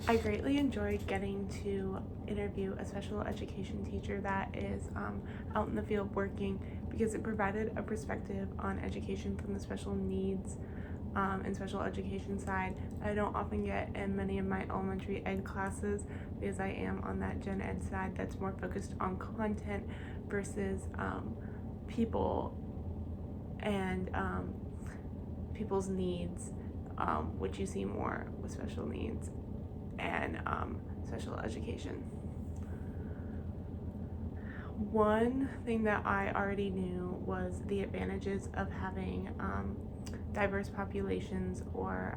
I greatly enjoyed getting to interview a special education teacher that is out in the field working, because it provided a perspective on education from the special needs and special education side I don't often get in many of my elementary ed classes, because I am on that gen ed side that's more focused on content versus people and people's needs, which you see more with special needs and special education. One thing that I already knew was the advantages of having diverse populations or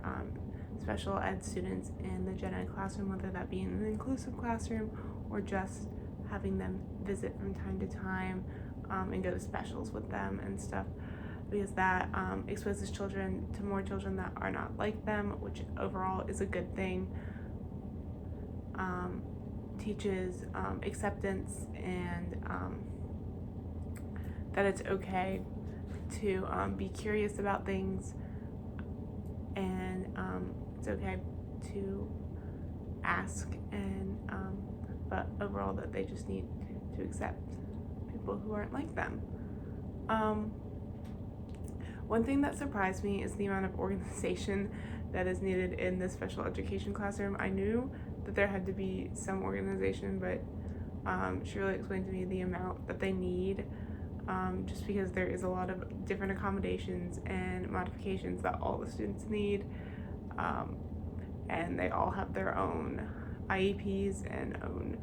special ed students in the gen ed classroom, whether that be in an inclusive classroom or just having them visit from time to time and go to specials with them and stuff, because that exposes children to more children that are not like them, which overall is a good thing. Teaches acceptance and that it's okay to be curious about things, and it's okay to ask, and but overall that they just need to accept people who aren't like them. One thing that surprised me is the amount of organization that is needed in this special education classroom. I knew that there had to be some organization, but she really explained to me the amount that they need, just because there is a lot of different accommodations and modifications that all the students need, and they all have their own IEPs and own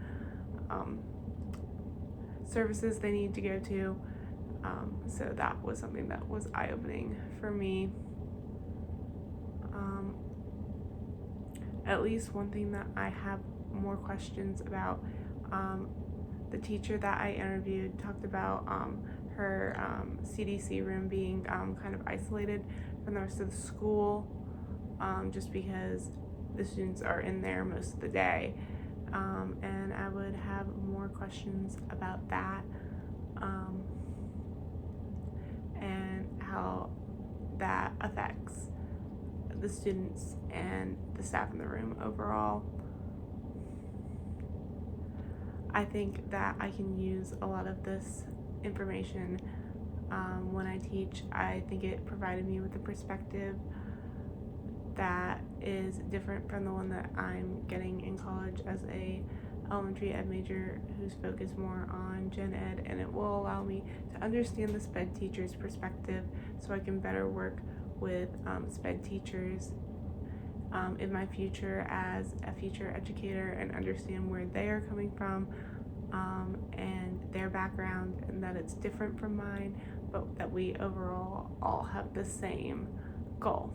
services they need to go to. So that was something that was eye-opening for me. At least one thing that I have more questions about, the teacher that I interviewed talked about her CDC room being kind of isolated from the rest of the school, just because the students are in there most of the day, and I would have more questions about that, and how that affects the students and the staff in the room overall. I think that I can use a lot of this information when I teach. I think it provided me with a perspective that is different from the one that I'm getting in college as a elementary ed major who's focused more on gen ed, and it will allow me to understand the SPED teacher's perspective so I can better work with SPED teachers in my future as a future educator, and understand where they are coming from and their background, and that it's different from mine, but that we overall all have the same goal.